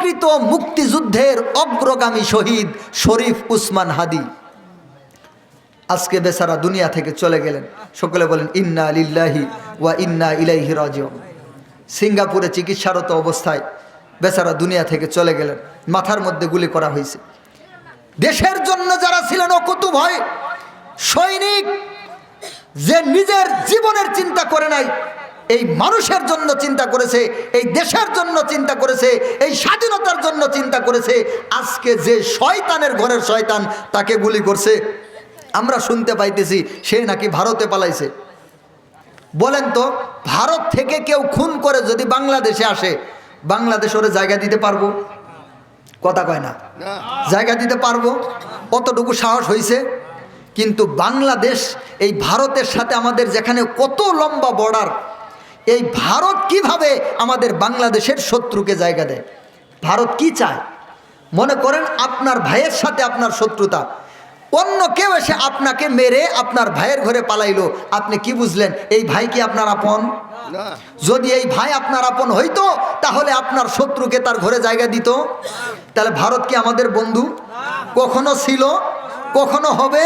প্রকৃত মুক্তিযুদ্ধের অগ্রগামী শহীদ শরীফ উসমান হাদি আজকে বেচারা দুনিয়া থেকে চলে গেলেন। সকলে বলেন ইন্না লিল্লাহি ওয়া ইন্না ইলাইহি রাজিউন। সিঙ্গাপুরে চিকিৎসারত অবস্থায় বেচারা দুনিয়া থেকে চলে গেলেন। মাথার মধ্যে গুলি করা হয়েছে। দেশের জন্য যারা ছিলেন অকুতোভয় সৈনিক, যে নিজের জীবনের চিন্তা করে নাই, এই মানুষের জন্য চিন্তা করেছে, এই দেশের জন্য চিন্তা করেছে, এই স্বাধীনতার জন্য চিন্তা করেছে, আজকে যে শয়তানের ঘরের শয়তান তাকে গুলি করছে। আমরা শুনতে পাইতেছি সে নাকি ভারতে পালাইছে। বলেন তো, ভারত থেকে কেউ খুন করে যদি বাংলাদেশে আসে, বাংলাদেশ ওরে জায়গা দিতে পারবো? কথা কয় না, জায়গা দিতে পারবো? কতটুকু সাহস হয়েছে? কিন্তু বাংলাদেশ এই ভারতের সাথে আমাদের যেখানে কত লম্বা বর্ডার, এই ভারত কিভাবে আমাদের বাংলাদেশের শত্রুকে জায়গা দেয়? ভারত কি চায়? মনে করেন আপনার ভাইয়ের সাথে আপনার শত্রুতা, অন্য কেউ এসে আপনাকে মেরে আপনার ভাইয়ের ঘরে পালাইলো, আপনি কি বুঝলেন এই ভাই কি আপনার আপন? যদি এই ভাই আপনার আপন হইতো তাহলে আপনার শত্রুকে তার ঘরে জায়গা দিত? তাহলে ভারত কি আমাদের বন্ধু? কখনো ছিল, কখনো হবে,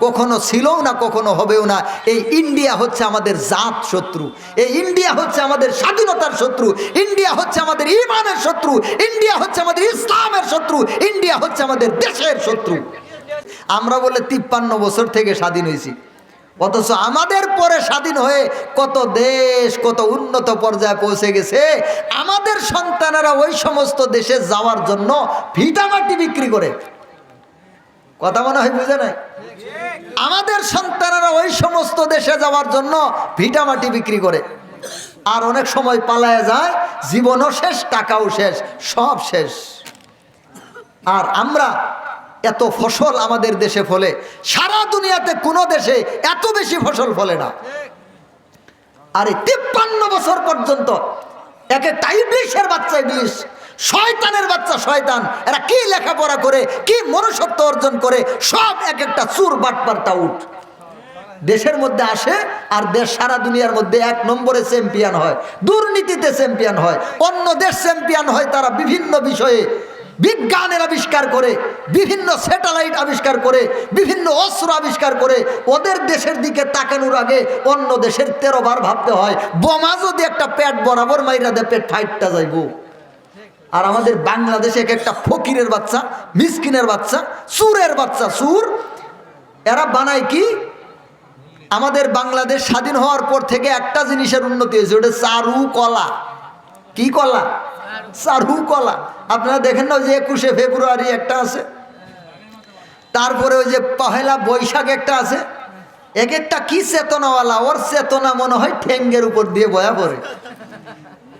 কখনো ছিল না, কখনো হবেও না। এই ইন্ডিয়া হচ্ছে আমাদের জাত শত্রু, এই ইন্ডিয়া হচ্ছে আমাদের স্বাধীনতার শত্রু, ইন্ডিয়া হচ্ছে আমাদের ঈমানের শত্রু, ইন্ডিয়া হচ্ছে আমাদের ইসলামের শত্রু, ইন্ডিয়া হচ্ছে আমাদের দেশের শত্রু। আমরা বলে 53 বছর থেকে স্বাধীন হয়েছি, অথচ আমাদের পরে স্বাধীন হয়ে কত দেশ কত উন্নত পর্যায়ে পৌঁছে গেছে। আমাদের সন্তানেরা ওই সমস্ত দেশে যাওয়ার জন্য ভিটামাটি বিক্রি করে। কথা মনে হয় বুঝে নাই? আমাদের সন্তানেরা ওই সমস্ত দেশে যাওয়ার জন্য ভিটামাটি বিক্রি করে, আর অনেক সময় পালায় যায়, জীবনও শেষ, টাকাও শেষ, সব শেষ। আর আমরা এত ফসল আমাদের দেশে ফলে, সারা দুনিয়াতে কোনো দেশে এত বেশি ফসল ফলে না। আর 53 বছর পর্যন্ত এক একটা ইবলিশের বাচ্চা ইবলিশ, শয়তানের বাচ্চা শয়তান, এরা কি লেখাপড়া করে, কি মনুষ্যত্ব অর্জন করে, সব এক একটা চুর বাটপারটা উঠ দেশের মধ্যে আসে, আর দেশ সারা দুনিয়ার মধ্যে 1 নম্বরে চ্যাম্পিয়ন হয়, দুর্নীতিতে চ্যাম্পিয়ন হয়। অন্য দেশ চ্যাম্পিয়ন হয় তারা বিভিন্ন বিষয়ে, বিজ্ঞানের আবিষ্কার করে, বিভিন্ন স্যাটেলাইট আবিষ্কার করে, বিভিন্ন অস্ত্র আবিষ্কার করে। ওদের দেশের দিকে তাকানোর আগে অন্য দেশের 13 বার ভাবতে হয়, বোমা যদি একটা পেট বরাবর মাইরা দেয় পেট ফাইটটা যাইব। আর আমাদের বাংলাদেশে এক একটা ফকিরের বাচ্চা, মিসকিনের বাচ্চা, চুরের বাচ্চা, চুর, এরা বানায় কি? আমাদের বাংলাদেশ স্বাধীন হওয়ার পর থেকে একটা জিনিসের উন্নতি হয়েছে, ওটা চারু কলা। কি কলা? চারু কলা। আপনারা দেখেন না, ওই যে 21শে ফেব্রুয়ারি একটা আছে, তারপরে ওই যে 1লা বৈশাখ একটা আছে। এক একটা কি চেতনাওয়ালা, ওর চেতনা মনে হয় ঠেঙ্গের উপর দিয়ে বয়া পড়ে।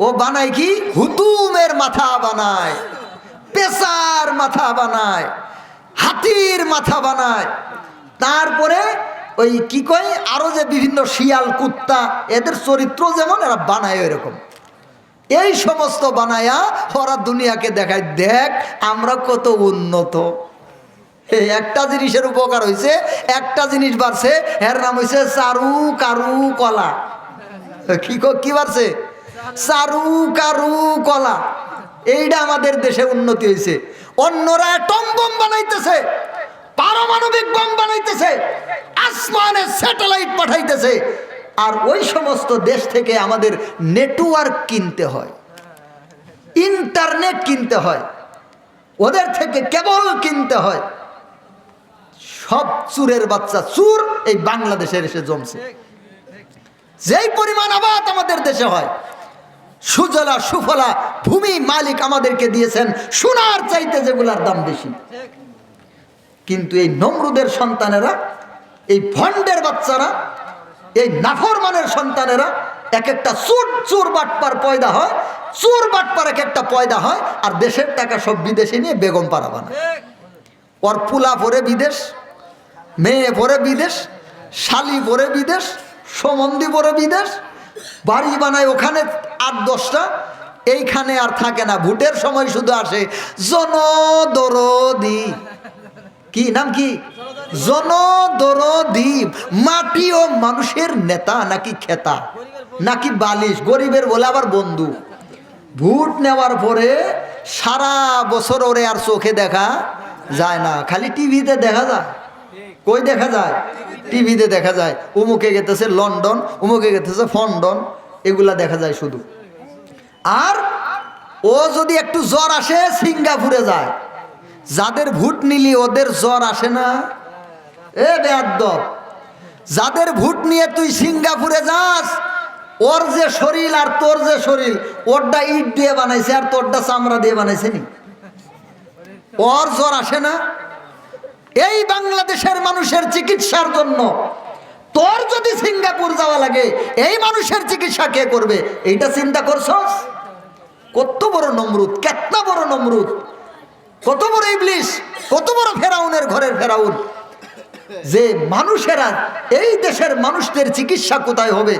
ও বানায় কি? হুতুমের মাথা বানায়, পেশার মাথা বানায়, হাতির মাথা বানায়, তারপরে ওই কি কয় আরো যে বিভিন্ন শিয়াল কুত্তা, এদের চরিত্র যেমন এরা বানায় এরকম। এই সমস্ত বানায়া ওরা দুনিয়াকে দেখায়, দেখ আমরা কত উন্নত। এই একটা জিনিসের উপকার হয়েছে, একটা জিনিস বাড়ছে, এর নাম হয়েছে চারু কারু কলা। কি বাড়ছে? চারু কারু কলা। এইটা আমাদের দেশে উন্নতি হয়েছে। অন্যরা অ্যাটম বোম বানাইতেছে, পারমাণবিক বোম বানাইতেছে, আসমানে স্যাটেলাইট পাঠাইতেছে, আর ওই সমস্ত দেশ থেকে আমাদের নেটওয়ার্ক কিনতে হয়, ইন্টারনেট কিনতে হয়, ওদের থেকে কেবল কিনতে হয়। সব চুরের বাচ্চা চুর এই বাংলাদেশের এসে জমছে। যেই পরিমাণ আবাদ আমাদের দেশে হয়, সুজলা সুফলা ভূমি মালিক আমাদেরকে দিয়েছেন, সোনার চাইতে যেগুলার দাম বেশি। কিন্তু এই নমরুদের সন্তানেরা, এই ভণ্ডের বাচ্চারা, এই নাফরমানের সন্তানেরা এক একটা চোর চোর বাটপার পয়দা হয়, চোর বাটপার এক একটা পয়দা হয়, আর দেশের টাকা সব বিদেশে নিয়ে বেগম পাড়া বানায়। ওর পুলা পরে বিদেশ, মেয়ে পরে বিদেশ, শালি পরে বিদেশ, সম্বন্ধী পরে বিদেশ, বাড়ি বানায় ওখানে 8-10টা, এইখানে আর থাকে না। ভোটের সময় শুধু আসে জনদরদি। কি নাম? কি জনদরদি? মাটি ও মানুষের নেতা নাকি খেতা নাকি বালিশ? গরিবের বলে আবার বন্ধু। ভোট নেওয়ার পরে সারা বছর ওরে আর চোখে দেখা যায় না, খালি টিভিতে দেখা যায়। কই দেখা যায়? টিভিতে দেখা যায়। উমুকে গেতেছে লন্ডন, উমুকে গেতেছে ফন্ডন, এগুলা দেখা যায় শুধু। আর ও যদি একটু জ্বর আসে সিঙ্গাপুরে যায়। যাদের ভোট নিলি ওদের জ্বর আসে না? এ বেয়াদ্দপ, যাদের ভোট নিয়ে তুই সিঙ্গাপুরে যাস, ওর যে শরীর আর তোর যে শরীর, ওরটা ইট দিয়ে বানাইছে আর তোরটা চামড়া দিয়ে বানাইছে নি? ওর জ্বর আসে না? এই বাংলাদেশের মানুষের চিকিৎসার জন্য তোর যদি সিঙ্গাপুর যাওয়া লাগে, এই মানুষের চিকিৎসা কে করবে? এইটা চিন্তা করছস? কত বড় নমরুদ, কেতনা বড় নমরুদ, কত বড় ইবলিস, কত বড় ফেরাউনের ঘরের ফেরাউন, যে মানুষেরা এই দেশের মানুষদের চিকিৎসা কোথায় হবে,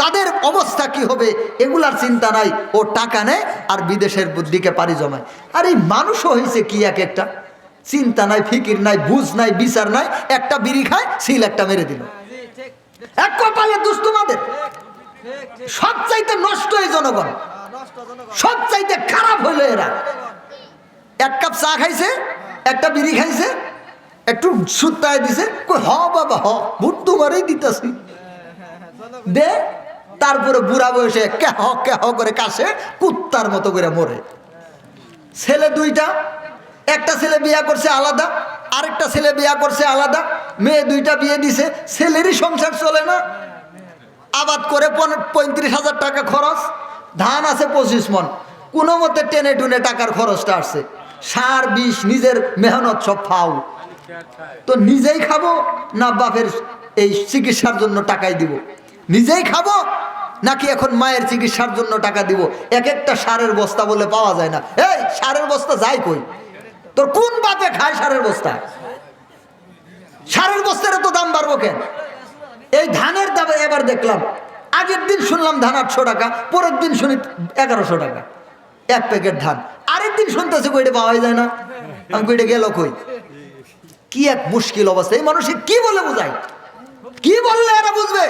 তাদের অবস্থা কি হবে, এগুলার চিন্তা নাই। ও টাকা নেয় আর বিদেশের দিকে পাড়ি জমায়। আর এই মানুষও হয়েছে কি এক একটা, চিন্তা নাই, ফিকির নাই, বুঝ নাই, বিচার নাই। একটা বিড়ি খায়, সিল একটা মেরে দিল। এক কপালে দোষ তোমাদের। সব চাইতে নষ্ট এই জনগণ, সব চাইতে খারাপ হইল এরা। এক কাপ চা খাইছে, একটা বিড়ি খাইছে, একটু সুতায় দিছে, কই হ বাবা হ, ভোট তোমারই দিতেছি দে। তারপরে বুড়া বয়সে কেহ কেহ করে কাশে, কুত্তার মতো করে মরে। ছেলে দুইটা, একটা ছেলে বিয়া করছে আলাদা, আরেকটা ছেলে বিয়া করছে আলাদা, মেয়ে দুইটা বিয়ে দিছে, ছেলেরই সংসার চলে না। আবাদ করে 35,000 টাকা খরচ, ধান আছে 25 মন, কোনো মতে টেনে টুনে টাকার খরচটা আসছে। সার বিষ নিজের মেহনত সব ফাউ। তো নিজেই খাবো না বাপের এই চিকিৎসার জন্য টাকাই দিব? নিজেই খাবো নাকি এখন মায়ের চিকিৎসার জন্য টাকা দিব? এক একটা সারের বস্তা বলে পাওয়া যায় না। এই সারের বস্তা যাই কই? তোর কোন বাপে খায় সারের বস্তা? সারের বস্তার তো দাম বাড়বো কেন? এই ধানের দাম এবার দেখলাম, আগের দিন শুনলাম ধান 800 টাকা, পরের দিন শুনি 1100 টাকা এক প্যাকেট ধান। আরেক দিন শুনতেছে কইটা পাওয়া যায় না। আমি কইটা গেল কই? কি এক মুশকিল অবস্থা। এই মানুষের কি বলে বোঝায়? কি বললে এরা বুঝবে?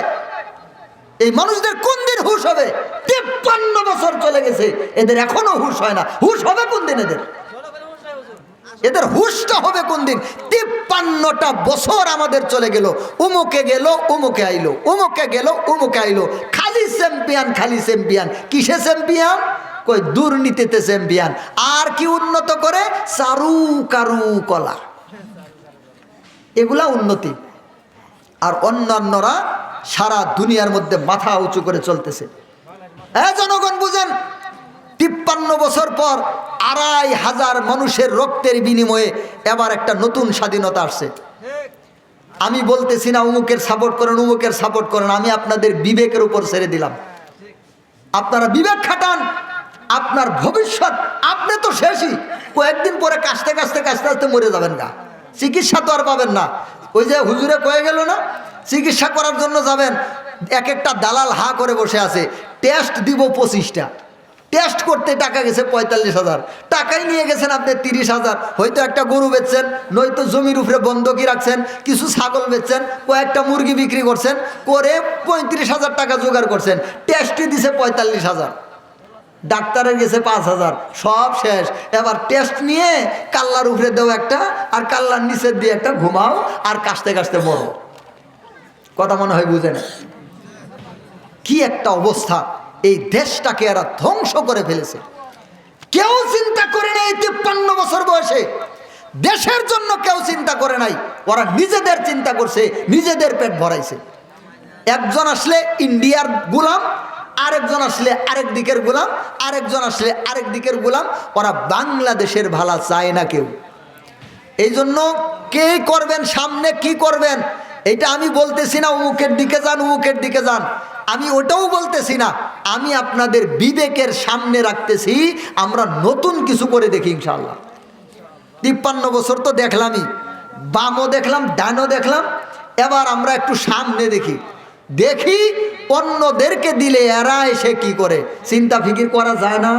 এই মানুষদের কোন দিন হুশ হবে? 53 বছর চলে গেছে, এদের এখনো হুশ হয় না। হুশ হবে কোন দিন এদের? এদের হুশটা হবে কোন দিন? 53টা বছর আমাদের চলে গেল, উমুকে গেল উমুকে আইলো, উমুকে গেল উমুকে আইলো, খালি চ্যাম্পিয়ন, খালি চ্যাম্পিয়ন। কিসে চ্যাম্পিয়ন? কই দুর্নীতিতে চ্যাম্পিয়ন। আর কি উন্নত করে? চারু কারু কলা, এগুলা উন্নতি। আর অন্যান্যরা সারা দুনিয়ার মধ্যে মাথা উঁচু করে চলতেছে। জনগণ বুঝেন, 53 বছর পর 2,500 মানুষের রক্তের বিনিময়ে এবার একটা নতুন স্বাধীনতা আসছে। আমি বলতেছি না উমুকের সাপোর্ট করেন, উমুকের সাপোর্ট করেন, আমি আপনাদের বিবেকের উপর ছেড়ে দিলাম। আপনারা বিবেক খাটান, আপনার ভবিষ্যৎ আপনি তো শেষই। কয়েকদিন পরে কাশতে কাশতে কাশতে কাশতে মরে যাবেন গা, চিকিৎসা তো আর পাবেন না। ওই যে হুজুরে কয়ে গেল না, চিকিৎসা করার জন্য যাবেন, এক একটা দালাল হা করে বসে আছে, টেস্ট দিব 25টা, টেস্ট করতে টাকা গেছে 45,000, টাকাই নিয়ে গেছেন আপনি 30,000। হয়তো একটা গরু বেচছেন, নয়তো জমির উপরে বন্ধকি রাখছেন, কিছু ছাগল বেচছেন, কয়েকটা মুরগি বিক্রি করছেন, করে 35,000 টাকা জোগাড় করছেন, টেস্টই দিছে 45,000, ডাক্তারের গেছে 5,000, সব শেষ। এবার টেস্ট নিয়ে কাল্লার উপরে দেও একটা, আর কাল্লার নিচের দিয়ে একটা ঘুমাও, আর কাশতে কাশতে মরো। কথা মনে হয় বুঝে না? কি একটা অবস্থা! এই দেশটাকে এরা ধ্বংস করে ফেলেছে। কেউ চিন্তা করে নাই 53 বছর বয়সে দেশের জন্য, কেউ চিন্তা করে নাই। ওরা নিজেদের চিন্তা করছে, নিজেদের পেট ভরাইছে। একজন আসলে ইন্ডিয়ার গোলাম, আরেকজন আসলে আরেক দিকের গোলাম, আরেকজন আসলে আরেক দিকের গোলাম। ওরা বাংলাদেশের ভালা চায় না কেউ। এই জন্য কে করবেন, সামনে কি করবেন, এটা আমি বলতেছি না উমুকের দিকে যান, উমুকের দিকে যান, আমি ওটাও বলতেছি না। আমি আপনাদের বিবেকের সামনে রাখতেছি, আমরা নতুন কিছু করে দেখি ইনশাআল্লাহ। 53 বছর তো দেখলামই, বামও দেখলাম, ডানও দেখলাম, এবার আমরা একটু সামনে দেখি, দেখি অন্যদেরকে দিলে এরা এসে কি করে। চিন্তা ফিকির করা যায় না?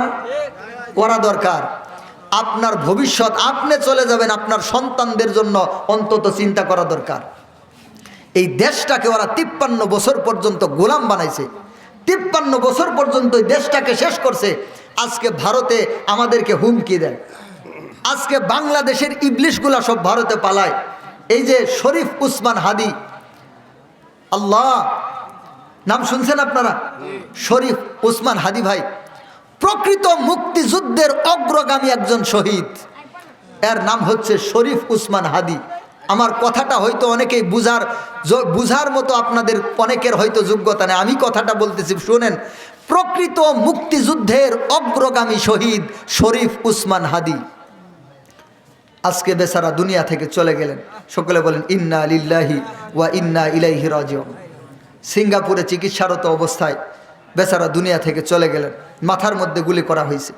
করা দরকার। আপনার ভবিষ্যৎ, আপনি চলে যাবেন, আপনার সন্তানদের জন্য অন্তত চিন্তা করা দরকার। এই দেশটাকে ওরা 53 বছর পর্যন্ত গোলাম বানাইছে, 53 বছর পর্যন্ত এই দেশটাকে শেষ করছে। আজকে ভারতে আমাদেরকে হুমকি দেয়। আজকে বাংলাদেশের ইবলিশগুলা সব ভারতে পালায়। এই যে শরীফ উসমান হাদি, আল্লাহ, নাম শুনছেন আপনারা? শরীফ উসমান হাদি ভাই প্রকৃত মুক্তিযুদ্ধের অগ্রগামী একজন শহীদ। এর নাম হচ্ছে শরীফ উসমান হাদি। আমার কথাটা হয়তো অনেকেই বুঝার মতো আপনাদের অনেকের হয়তো যোগ্যতা নেই, আমি কথাটা বলতেছি শুনেন। প্রকৃত মুক্তিযুদ্ধের অগ্রগামী শহীদ শরীফ উসমান হাদি আজকে বেচারা দুনিয়া থেকে চলে গেলেন। সকলে বলেন ইন্না লিল্লাহি ওয়া ইন্না ইলাইহি রাজিউন। সিঙ্গাপুরে চিকিৎসারত অবস্থায় বেচারা দুনিয়া থেকে চলে গেলেন। মাথার মধ্যে গুলি করা হয়েছে।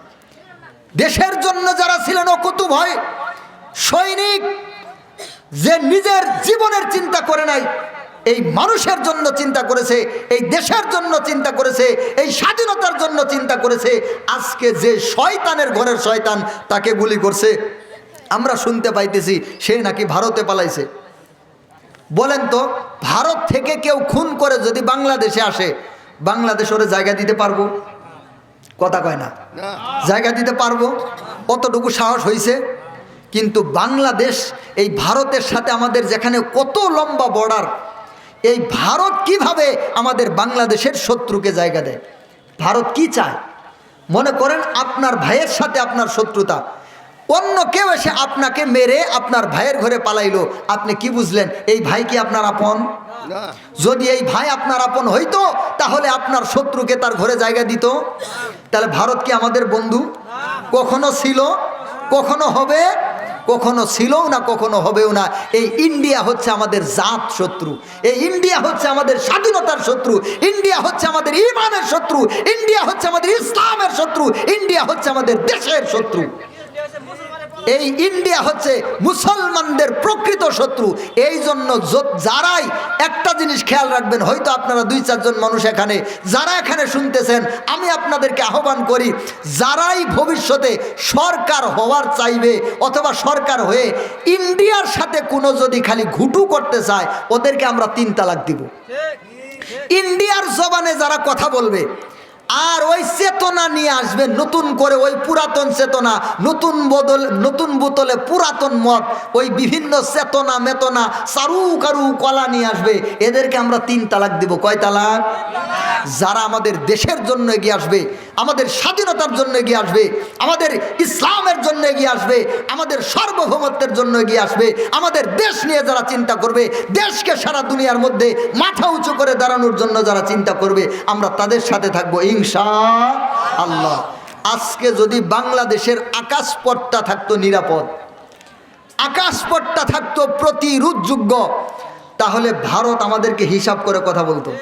দেশের জন্য যারা ছিলেন অকুতুভয় সৈনিক, যে নিজের জীবনের চিন্তা করে নাই, এই মানুষের জন্য চিন্তা করেছে, এই দেশের জন্য চিন্তা করেছে, এই স্বাধীনতার জন্য চিন্তা করেছে, আজকে যে শয়তানের ঘরের শয়তান তাকে গুলি করছে। আমরা শুনতে পাইতেছি সে নাকি ভারতে পালাইছে। বলেন তো, ভারত থেকে কেউ খুন করে যদি বাংলাদেশে আসে, বাংলাদেশ ওরে জায়গা দিতে পারবো? কথা কয় না, জায়গা দিতে পারবো? কতটুকু সাহস হয়েছে? কিন্তু বাংলাদেশ এই ভারতের সাথে আমাদের যেখানে কত লম্বা বর্ডার, এই ভারত কিভাবে আমাদের বাংলাদেশের শত্রুকে জায়গা দেয়? ভারত কি চায়? মনে করেন আপনার ভাইয়ের সাথে আপনার শত্রুতা, অন্য কেউ এসে আপনাকে মেরে আপনার ভাইয়ের ঘরে পালাইলো, আপনি কি বুঝলেন এই ভাই কি আপনার আপন? যদি এই ভাই আপনার আপন হইতো তাহলে আপনার শত্রুকে তার ঘরে জায়গা দিত? তাহলে ভারত কি আমাদের বন্ধু? কখনো ছিল, কখনো হবে, কখনো ছিলও না, কখনো হবেও না। এই ইন্ডিয়া হচ্ছে আমাদের জাত শত্রু, এই ইন্ডিয়া হচ্ছে আমাদের স্বাধীনতার শত্রু, ইন্ডিয়া হচ্ছে আমাদের ঈমানের শত্রু, ইন্ডিয়া হচ্ছে আমাদের ইসলামের শত্রু, ইন্ডিয়া হচ্ছে আমাদের দেশের শত্রু। এই ইন্ডিয়া হচ্ছে মুসলমানদের প্রকৃত শত্রু। এই জন্য যারাই একটা জিনিস খেয়াল রাখবেন, হয়তো আপনারা 2-4 জন মানুষ এখানে যারা এখানে শুনতেছেন, আমি আপনাদেরকে আহ্বান করি, যারাই ভবিষ্যতে সরকার হওয়ার চাইবে অথবা সরকার হয়ে ইন্ডিয়ার সাথে কোনো যদি খালি ঘুটু করতে চায়, ওদেরকে আমরা 3 তালাক দিব। ইন্ডিয়ার জবানে যারা কথা বলবে আর ওই চেতনা নিয়ে আসবে নতুন করে, ওই পুরাতন চেতনা, নতুন বোতলে পুরাতন মদ, ওই বিভিন্ন চেতনা মেতনা চারু কারু কলা নিয়ে আসবে, এদেরকে আমরা 3 তালাক দিব। কয় তালাক? যারা আমাদের দেশের জন্য এগিয়ে আসবে, আমাদের স্বাধীনতার জন্য এগিয়ে আসবে, আমাদের ইসলামের জন্য এগিয়ে আসবে, আমাদের সার্বভৌমত্বের জন্য এগিয়ে আসবে, আমাদের দেশ নিয়ে যারা চিন্তা করবে, দেশকে সারা দুনিয়ার মধ্যে মাথা উঁচু করে দাঁড়ানোর জন্য যারা চিন্তা করবে, আমরা তাদের সাথে থাকবো ইনশাআল্লাহ। আজকে যদি বাংলাদেশের আকাশপথটা থাকতো নিরাপদ, আকাশপথটা থাকতো প্রতিরোধযোগ্য, তাহলে ভারত আমাদেরকে হিসাব করে কথা বলতো।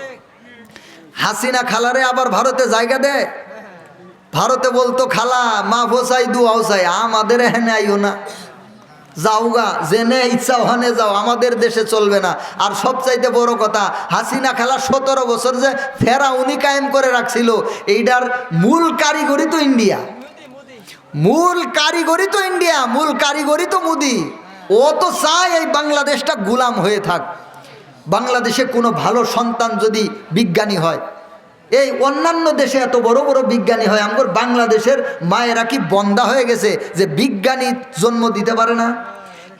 হাসিনা খালারে আবার ভারতে জায়গা দেয়, ভারতে বলতো খালা মা ভোসাই দুয়াও চাই, আমাদের এখানে আইও না, যাওগা জেনে ইচ্ছা ওখানে যাও, আমাদের দেশে চলবে না। আর সবচাইতে বড় কথা, হাসিনা খালা 17 বছর যে ফেরাউনি কায়েম করে রাখছিল, এইটার মূল কারিগরি তো ইন্ডিয়া, মূল কারিগরি তো ইন্ডিয়া, মূল কারিগরি তো মোদি। ও তো চায় এই বাংলাদেশটা গোলাম হয়ে থাক। বাংলাদেশে কোনো ভালো সন্তান যদি বিজ্ঞানী হয়, এই অন্যান্য দেশে এত বড় বড় বিজ্ঞানী হয়, আমার বাংলাদেশের মায়েরা কি বন্ধা হয়ে গেছে যে বিজ্ঞানী জন্ম দিতে পারে না?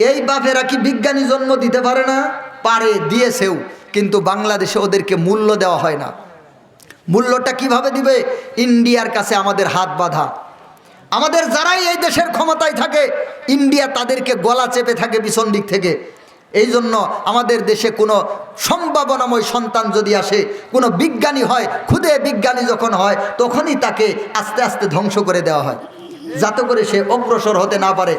এই বাপেরা কি বিজ্ঞানী জন্ম দিতে পারে না? পারে, দিয়েছেও, কিন্তু বাংলাদেশে ওদেরকে মূল্য দেওয়া হয় না। মূল্যটা কিভাবে দিবে? ইন্ডিয়ার কাছে আমাদের হাত বাঁধা। আমাদের যারাই এই দেশের ক্ষমতায় থাকে, ইন্ডিয়া তাদেরকে গলা চেপে থাকে পিছন দিক থেকে। এই জন্য আমাদের দেশে কোনো সম্ভাবনাময় সন্তান যদি আসে, কোনো বিজ্ঞানী হয়, খুদে বিজ্ঞানী যখন হয়, তখনই তাকে আস্তে আস্তে ধ্বংস করে দেওয়া হয়, যাতে করে সে অগ্রসর হতে না পারে।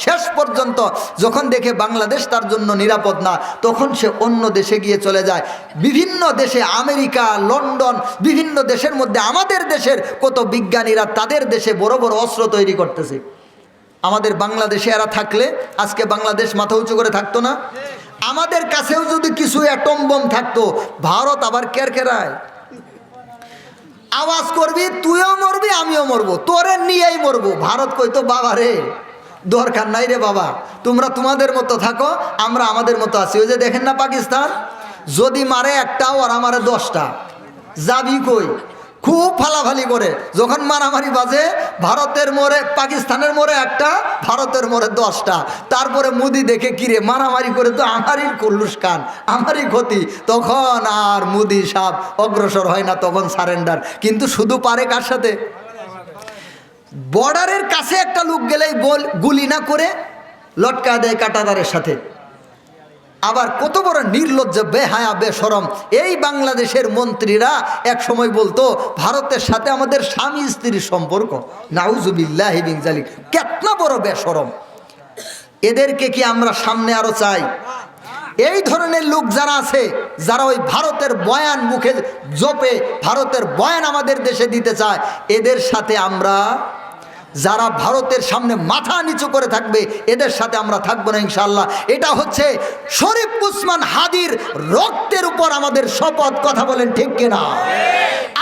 শেষ পর্যন্ত যখন দেখে বাংলাদেশ তার জন্য নিরাপদ না, তখন সে অন্য দেশে গিয়ে চলে যায়। বিভিন্ন দেশে, আমেরিকা, লন্ডন, বিভিন্ন দেশের মধ্যে আমাদের দেশের কত বিজ্ঞানীরা তাদের দেশে বড় বড় অস্ত্র তৈরি করতেছে। আমাদের বাংলাদেশে এরা থাকলে আজকে বাংলাদেশ মাথা উঁচু করে থাকতো না। আমাদের কাছেও যদি কিছু অ্যাটম বোম থাকতো, ভারত আবার কেরকেরায় আওয়াজ করবি, তুইও মরবি আমিও মরবো, তোরে নিয়েই মরবো। ভারত কইতো বাবা রে, দরকার নাই রে বাবা, তোমরা তোমাদের মতো থাকো, আমরা আমাদের মতো আছি। ওই যে দেখেন না পাকিস্তান, যদি মারে একটাও আর আমারে 10টা, যাবি কই? খুব ফালাফালি করে, যখন মারামারি বাজে ভারতের মোড়ে পাকিস্তানের মোড়ে একটা, ভারতের মোড়ে 10টা, তারপরে মোদি দেখে কিরে মারামারি করে তো আমারই কুল্লুস খান, আমারই ক্ষতি, তখন আর মোদি সাহেব অগ্রসর হয় না, তখন সারেন্ডার। কিন্তু শুধু পারে কার সাথে? বর্ডারের কাছে একটা লোক গেলেই গুলি না করে লটকা দেয় কাঁটাতারের সাথে। আবার কত বড় নির্লজ্জ, বেহায়া, বেশরম এই বাংলাদেশের মন্ত্রীরা এক সময় বলতো ভারতের সাথে আমাদের স্বামী স্ত্রীর সম্পর্ক। নাউজুবিল্লাহি মিন যালিক, কেতনা বড় বেশরম। এদেরকে কি আমরা সামনে আরো চাই? এই ধরনের লোক যারা আছে, যারা ওই ভারতের বয়ান মুখে জপে ভারতের বয়ান আমাদের দেশে দিতে চায়, এদের সাথে আমরা, যারা ভারতের সামনে মাথা নিচু করে থাকবে, এদের সাথে আমরা থাকবো না ইনশাআল্লাহ। এটা হচ্ছে শরীফ উসমান হাদির রক্তের উপর আমাদের শপথ। কথা বলেন ঠিক কিনা?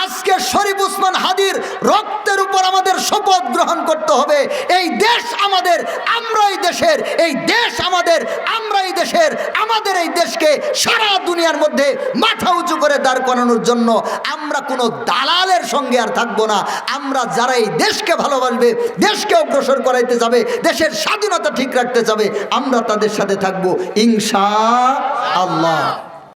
আজকে শরীফ উসমান হাদির রক্তের উপর আমাদের শপথ গ্রহণ করতে হবে। এই দেশ আমাদের, আমরা এই দেশের, এই দেশ আমাদের, আমরা এই দেশের, আমাদের এই দেশকে সারা দুনিয়ার মধ্যে মাথা উঁচু করে দাঁড় করানোর জন্য আমরা কোনো দালালের সঙ্গে আর থাকবো না। আমরা যারা এই দেশকে ভালোবাসবে, দেশকে অগ্রসর করাইতে যাবে, দেশের স্বাধীনতা ঠিক রাখতে যাবে, আমরা তাদের সাথে থাকবো ইনশাআল্লাহ।